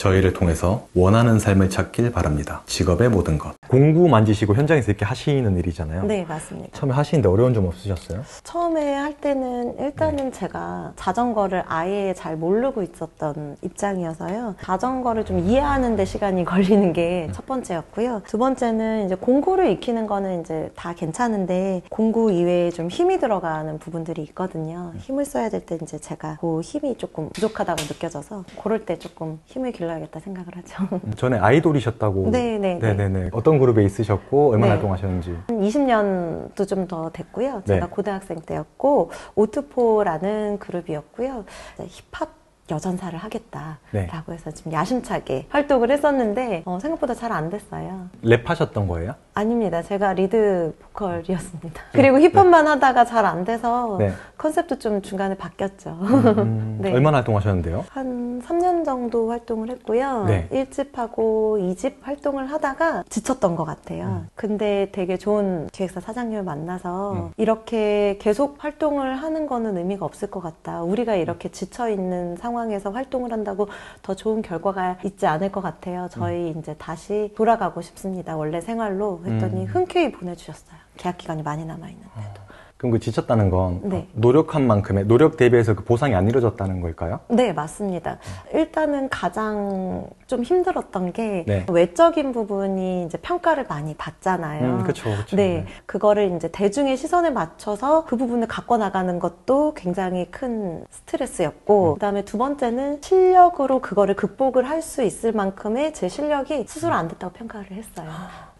저희를 통해서 원하는 삶을 찾길 바랍니다. 직업의 모든 것. 공구 만지시고 현장에서 이렇게 하시는 일이잖아요. 네, 맞습니다. 처음에 하시는데 어려운 점 없으셨어요? 처음에 할 때는 일단은 제가 자전거를 아예 잘 모르고 있었던 입장이어서요. 자전거를 좀 이해하는 데 시간이 걸리는 게 첫 번째였고요. 두 번째는 이제 공구를 익히는 거는 이제 다 괜찮은데 공구 이외에 좀 힘이 들어가는 부분들이 있거든요. 힘을 써야 될 때 이제 제가 그 힘이 조금 부족하다고 느껴져서 그럴 때 조금 힘을 길러야겠다 생각을 하죠. 전에 아이돌이셨다고. 네네네. 어떤 그룹에 있으셨고 얼마나 활동하셨는지. 한 20년도 좀 더 됐고요. 제가 고등학생 때였고 오트포라는 그룹이었고요. 힙합 여전사를 하겠다라고 해서 좀 야심차게 활동을 했었는데 생각보다 잘 안 됐어요. 랩하셨던 거예요? 아닙니다. 제가 리드 보컬이었습니다. 그리고 힙합만 하다가 잘 안 돼서 컨셉도 좀 중간에 바뀌었죠. 얼마나 활동하셨는데요? 한 3년 정도 활동을 했고요. 1집하고 2집 활동을 하다가 지쳤던 것 같아요. 근데 되게 좋은 기획사 사장님을 만나서 이렇게 계속 활동을 하는 거는 의미가 없을 것 같다. 우리가 이렇게 지쳐있는 상황에서 활동을 한다고 더 좋은 결과가 있지 않을 것 같아요. 저희 이제 다시 돌아가고 싶습니다. 원래 생활로 했더니 흔쾌히 보내주셨어요. 계약 기간이 많이 남아있는데도. 그럼 그 지쳤다는 건 노력한 만큼의 노력 대비해서 그 보상이 안 이루어졌다는 걸까요? 네, 맞습니다. 일단은 가장 좀 힘들었던 게 외적인 부분이 이제 평가를 많이 받잖아요. 그렇죠. 네, 그거를 이제 대중의 시선에 맞춰서 그 부분을 갖고 나가는 것도 굉장히 큰 스트레스였고, 그다음에 두 번째는 실력으로 그거를 극복을 할 수 있을 만큼의 제 실력이 스스로 안 됐다고 평가를 했어요.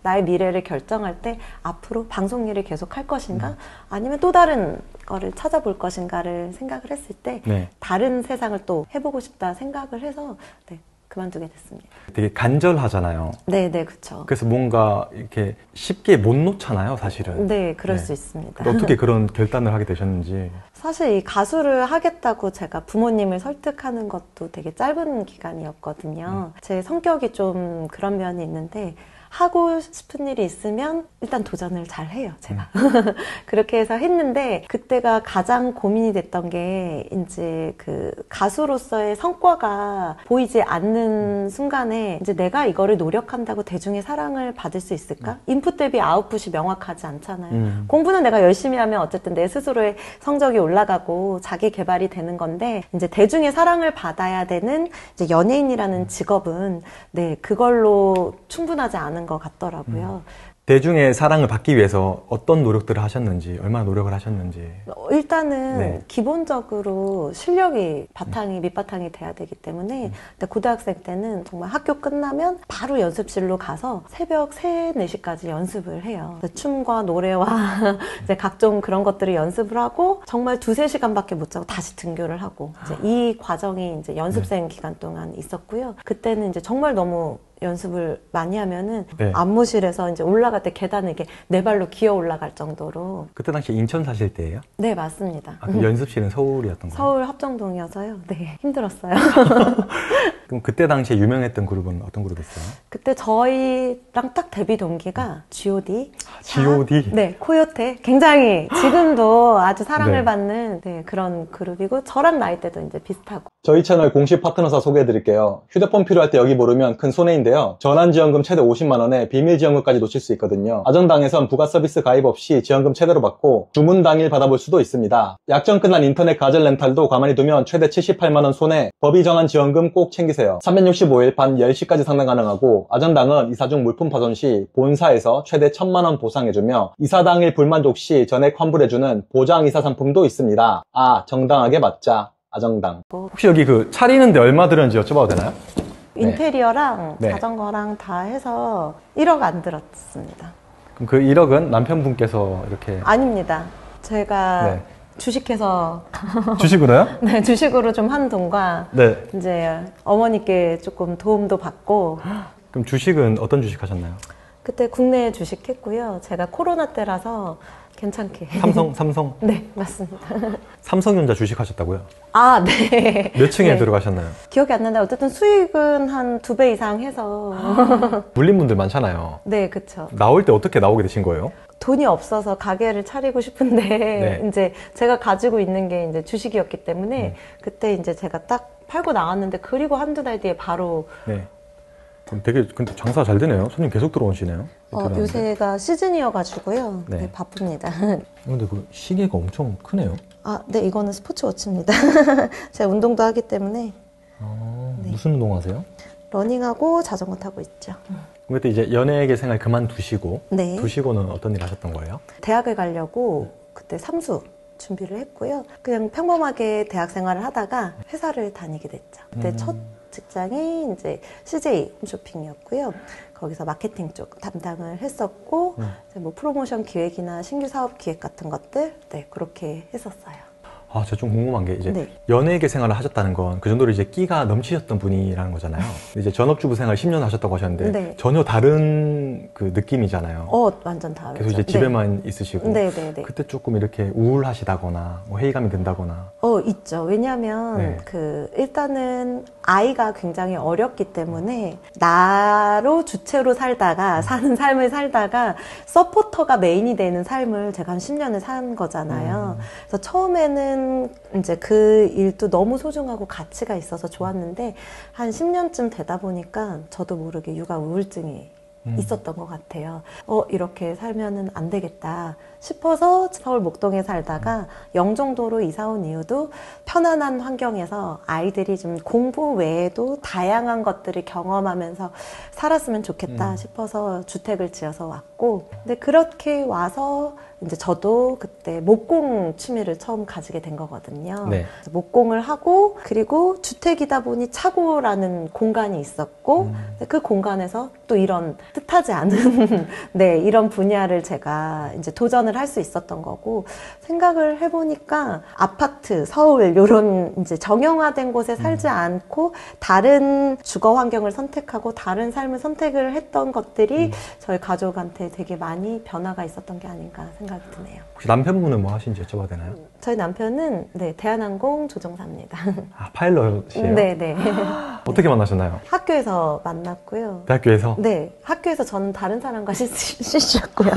나의 미래를 결정할 때 앞으로 방송 일을 계속 할 것인가 아니면 또 다른 거를 찾아볼 것인가를 생각을 했을 때 다른 세상을 또 해보고 싶다 생각을 해서 그만두게 됐습니다. 되게 간절하잖아요. 네네, 그렇죠. 그래서 뭔가 이렇게 쉽게 못 놓잖아요, 사실은. 네, 그럴 수 있습니다. 어떻게 그런 결단을 하게 되셨는지. 사실 이 가수를 하겠다고 제가 부모님을 설득하는 것도 되게 짧은 기간이었거든요. 제 성격이 좀 그런 면이 있는데 하고 싶은 일이 있으면 일단 도전을 잘 해요, 제가. 그렇게 해서 했는데 그때가 가장 고민이 됐던 게 이제 그 가수로서의 성과가 보이지 않는 순간에 이제 내가 이거를 노력한다고 대중의 사랑을 받을 수 있을까? 인풋 대비 아웃풋이 명확하지 않잖아요. 공부는 내가 열심히 하면 어쨌든 내 스스로의 성적이 올라가고 자기 개발이 되는 건데 이제 대중의 사랑을 받아야 되는 이제 연예인이라는 직업은 그걸로 충분하지 않은 것 같더라고요. 대중의 사랑을 받기 위해서 어떤 노력들을 하셨는지, 얼마나 노력을 하셨는지. 일단은 기본적으로 실력이 밑바탕이 돼야 되기 때문에 고등학생 때는 정말 학교 끝나면 바로 연습실로 가서 새벽 3, 4시까지 연습을 해요. 춤과 노래와 이제 각종 그런 것들을 연습을 하고 정말 2, 3시간밖에 못 자고 다시 등교를 하고 이제 이 과정이 이제 연습생 기간 동안 있었고요. 그때는 이제 정말 너무 연습을 많이 하면은 안무실에서 이제 올라갈 때 계단을 이렇게 네 발로 기어 올라갈 정도로. 그때 당시 인천 사실 때예요? 네, 맞습니다. 그럼 연습실은 서울이었던 거예요? 서울 합정동이어서요. 네, 힘들었어요. 그럼 그때 당시에 유명했던 그룹은 어떤 그룹이었어요? 그때 저희랑 딱 데뷔 동기가 G.O.D. G.O.D? 네, 코요테. 굉장히 지금도 아주 사랑을 받는 그런 그룹이고 저랑 나이대도 이제 비슷하고. 저희 채널 공식 파트너사 소개해드릴게요. 휴대폰 필요할 때 여기 모르면 큰 손해인데요. 전환지원금 최대 50만원에 비밀지원금까지 놓칠 수 있거든요. 아정당에선 부가 서비스 가입 없이 지원금 최대로 받고 주문 당일 받아볼 수도 있습니다. 약정 끝난 인터넷 가전 렌탈도 가만히 두면 최대 78만원 손해. 법이 정한 지원금 꼭 챙기세요. 365일 밤 10시까지 상담 가능하고 아정당은 이사 중 물품 파손 시 본사에서 최대 1000만원 보상해주며 이사 당일 불만족 시 전액 환불해주는 보장 이사 상품도 있습니다. 정당하게 맞자. 아정당. 혹시 여기 그 차리는데 얼마 들었는지 여쭤봐도 되나요? 인테리어랑 자전거랑 다 해서 1억 안 들었습니다. 그럼 그 1억은 남편분께서 이렇게? 아닙니다. 제가 주식해서 주식으로요? 네, 주식으로 좀 한 돈과 이제 어머니께 조금 도움도 받고. 그럼 주식은 어떤 주식 하셨나요? 그때 국내 주식 했고요. 제가 코로나 때라서 괜찮게. 삼성? 네, 맞습니다. 삼성전자 주식 하셨다고요? 네. 몇 층에 들어가셨나요? 기억이 안 나는데 어쨌든 수익은 한 2배 이상 해서. 물린 분들 많잖아요. 네, 그쵸. 나올 때 어떻게 나오게 되신 거예요? 돈이 없어서 가게를 차리고 싶은데 이제 제가 가지고 있는 게 이제 주식이었기 때문에 그때 이제 제가 딱 팔고 나왔는데 그리고 한두 달 뒤에 바로 네. 그럼 되게 근데 장사 잘 되네요. 손님 계속 들어오시네요. 요새가 시즌이어가지고요. 네. 네, 바쁩니다. 근데 그 시계가 엄청 크네요. 아, 네, 이거는 스포츠워치입니다. 제가 운동도 하기 때문에 네. 무슨 운동하세요? 러닝하고 자전거 타고 있죠. 그때 이제 연예계 생활 그만두시고 네. 두시고는 어떤 일 하셨던 거예요? 대학을 가려고 그때 삼수 준비를 했고요. 그냥 평범하게 대학 생활을 하다가 회사를 다니게 됐죠. 그때 첫 직장이 이제 CJ 홈쇼핑이었고요. 거기서 마케팅 쪽 담당을 했었고, 이제 뭐 프로모션 기획이나 신규 사업 기획 같은 것들, 네, 그렇게 했었어요. 아, 제가 좀 궁금한 게 이제 네. 연예계 생활을 하셨다는 건 그 정도로 이제 끼가 넘치셨던 분이라는 거잖아요. 이제 전업주부 생활 10년 하셨다고 하셨는데 네. 전혀 다른 그 느낌이잖아요. 완전 다르죠. 계속 이제 집에만 있으시고 네. 그때 조금 이렇게 우울하시다거나 뭐 회의감이 든다거나 있죠. 왜냐면 네. 일단은 아이가 굉장히 어렸기 때문에 나로 주체로 살다가 사는 삶을 살다가 서포터가 메인이 되는 삶을 제가 한 10년을 산 거잖아요. 그래서 처음에는 이제 그 일도 너무 소중하고 가치가 있어서 좋았는데 한 10년쯤 되다 보니까 저도 모르게 육아 우울증이 있었던 것 같아요. 이렇게 살면은 안 되겠다 싶어서 서울 목동에 살다가 영종도로 이사 온 이유도 편안한 환경에서 아이들이 좀 공부 외에도 다양한 것들을 경험하면서 살았으면 좋겠다 싶어서 주택을 지어서 왔고, 근데 그렇게 와서 이제 저도 그때 목공 취미를 처음 가지게 된 거거든요. 네. 목공을 하고, 그리고 주택이다 보니 차고라는 공간이 있었고, 그 공간에서 또 이런 뜻하지 않은 네, 이런 분야를 제가 이제 도전을 할 수 있었던 거고, 생각을 해보니까 아파트, 서울 이런 이제 정형화된 곳에 살지 않고 다른 주거 환경을 선택하고 다른 삶을 선택을 했던 것들이 저희 가족한테 되게 많이 변화가 있었던 게 아닌가 생각이 드네요. 혹시 남편분은 뭐 하시는지 여쭤봐도 되나요? 저희 남편은 네, 대한항공 조종사입니다. 아, 파일럿이에요? 네네. 어떻게 만나셨나요? 학교에서 만났고요. 대학교에서? 네, 학교에서 저는 다른 사람과 시시였고요.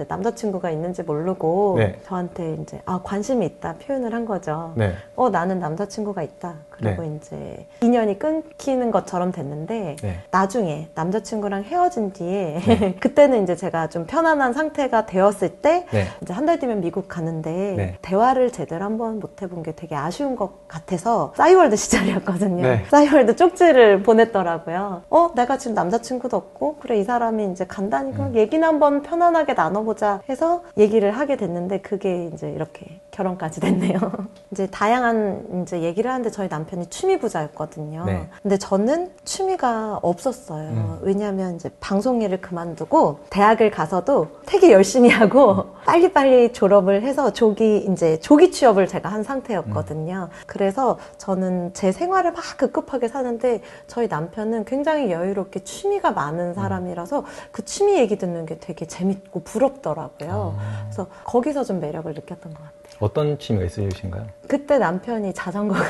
남자친구가 있는지 모르고 네. 저한테 이제 관심이 있다 표현을 한 거죠. 네. 나는 남자친구가 있다. 그리고 네. 이제 인연이 끊기는 것처럼 됐는데 네. 나중에 남자친구랑 헤어진 뒤에 네. 그때는 이제 제가 좀 편안한 상태가 되었을 때 네. 이제 한 달 뒤면 미국 가는데 네. 대화를 제대로 한번 못 해본 게 되게 아쉬운 것 같아서 싸이월드 시절이었거든요. 네. 싸이월드 쪽지를 보냈더라고요. 내가 지금 남자친구도 없고 그래 이 사람이 이제 간다니까 얘기는 한번 편안하게 나눠보자 해서 얘기를 하게 됐는데 그게 이제 이렇게 결혼까지 됐네요. 이제 다양한 이제 얘기를 하는데 저희 남편이 취미 부자였거든요. 네. 근데 저는 취미가 없었어요. 왜냐하면 이제 방송 일을 그만두고 대학을 가서도 되게 열심히 하고 빨리빨리 졸업을 해서 조기 취업을 제가 한 상태였거든요. 그래서 저는 제 생활을 막 급급하게 사는데 저희 남편은 굉장히 여유롭게 취미가 많은 사람이라서 그 취미 얘기 듣는 게 되게 재밌고 부럽더라고요. 그래서 거기서 좀 매력을 느꼈던 것 같아요. 어떤 취미가 있으신가요? 그때 남편이 자전거가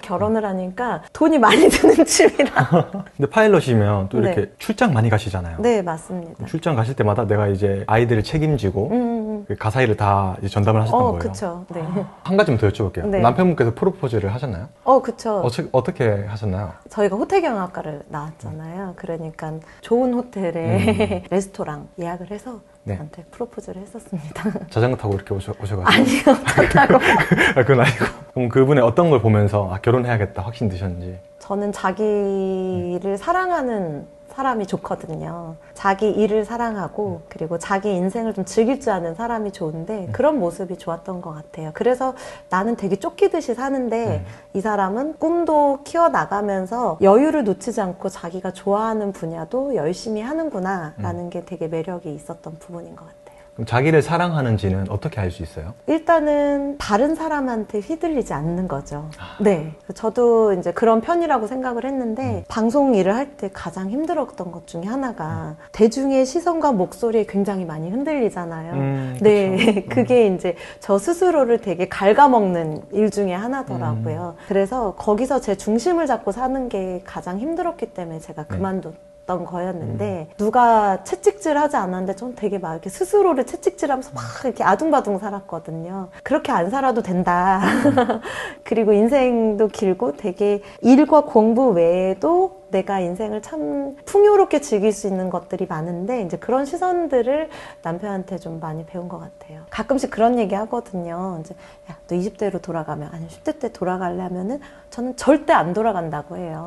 결혼을 하니까 돈이 많이 드는 취미라. 근데 파일럿이면 또 이렇게 네. 출장 많이 가시잖아요. 네, 맞습니다. 출장 가실 때마다 내가 이제 아이들을 책임지고 그 가사 일을 다 이제 전담을 하셨던 거예요. 그쵸. 네. 한 가지만 더 여쭤볼게요. 네. 남편분께서 프로포즈를 하셨나요? 그쵸. 어떻게 하셨나요? 저희가 호텔경영학과를 나왔잖아요. 그러니까 좋은 호텔에 레스토랑 예약을 해서 네. 저한테 프로포즈를 했었습니다. 자전거 타고 이렇게 오셔가지고. 아니요, 타고. 그건 아니고. 그럼 그분의 어떤 걸 보면서 결혼해야겠다 확신 드셨는지. 저는 자기를 사랑하는 사람이 좋거든요. 자기 일을 사랑하고 그리고 자기 인생을 좀 즐길 줄 아는 사람이 좋은데 그런 모습이 좋았던 것 같아요. 그래서 나는 되게 쫓기듯이 사는데 이 사람은 꿈도 키워나가면서 여유를 놓치지 않고 자기가 좋아하는 분야도 열심히 하는구나 라는 게 되게 매력이 있었던 부분인 것 같아요. 그럼 자기를 사랑하는지는 어떻게 알 수 있어요? 일단은 다른 사람한테 휘둘리지 않는 거죠. 네. 저도 이제 그런 편이라고 생각을 했는데 방송 일을 할 때 가장 힘들었던 것 중에 하나가 대중의 시선과 목소리에 굉장히 많이 흔들리잖아요. 네. 그게 이제 저 스스로를 되게 갉아먹는 일 중에 하나더라고요. 그래서 거기서 제 중심을 잡고 사는 게 가장 힘들었기 때문에 제가 그만뒀던 있었던 거였는데 누가 채찍질하지 않았는데 전 되게 막 이렇게 스스로를 채찍질하면서 막 이렇게 아둥바둥 살았거든요. 그렇게 안 살아도 된다. 그리고 인생도 길고 되게 일과 공부 외에도 내가 인생을 참 풍요롭게 즐길 수 있는 것들이 많은데 이제 그런 시선들을 남편한테 좀 많이 배운 것 같아요. 가끔씩 그런 얘기 하거든요. 이제 야, 너 20대로 돌아가면 아니면 10대 때 돌아가려면은 저는 절대 안 돌아간다고 해요.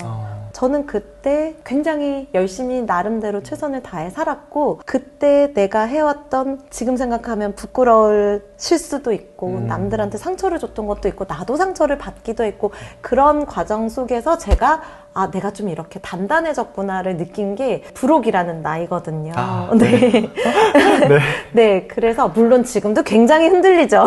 저는 그때 굉장히 열심히 나름대로 최선을 다해 살았고 그때 내가 해왔던 지금 생각하면 부끄러울 실수도 있고 남들한테 상처를 줬던 것도 있고 나도 상처를 받기도 했고 그런 과정 속에서 제가 아, 내가 좀 이렇게 단단해졌구나를 느낀 게 불혹이라는 나이거든요. 네. 네, 그래서 물론 지금도 굉장히 흔들리죠.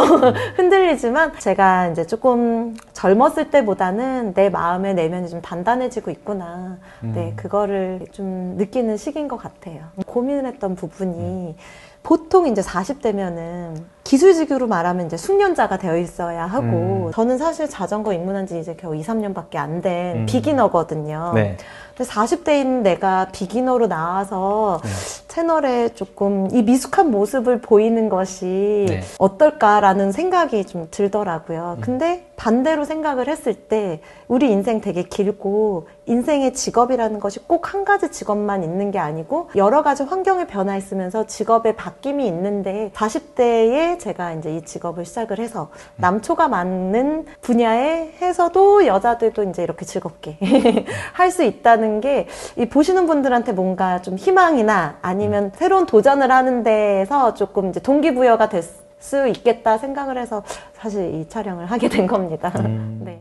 흔들리지만 제가 이제 조금 젊었을 때보다는 내 마음의 내면이 좀 단단해지고 있구나. 네, 그거를 좀 느끼는 시기인 것 같아요. 고민을 했던 부분이 보통 이제 40대면은 기술직으로 말하면 이제 숙련자가 되어 있어야 하고 저는 사실 자전거 입문한 지 이제 겨우 2, 3년밖에 안 된 비기너거든요. 네. 근데 40대인 내가 비기너로 나와서 채널에 조금 이 미숙한 모습을 보이는 것이 어떨까라는 생각이 좀 들더라고요. 근데 반대로 생각을 했을 때 우리 인생 되게 길고 인생의 직업이라는 것이 꼭 한 가지 직업만 있는 게 아니고 여러 가지 환경의 변화 있으면서 직업의 바뀜이 있는데 40대에 제가 이제 이 직업을 시작을 해서 남초가 많은 분야에 해서도 여자들도 이제 이렇게 즐겁게 할 수 있다는 게 이 보시는 분들한테 뭔가 좀 희망이나 아니면 새로운 도전을 하는 데에서 조금 이제 동기부여가 될 수 있겠다 생각을 해서 사실 이 촬영을 하게 된 겁니다. 네.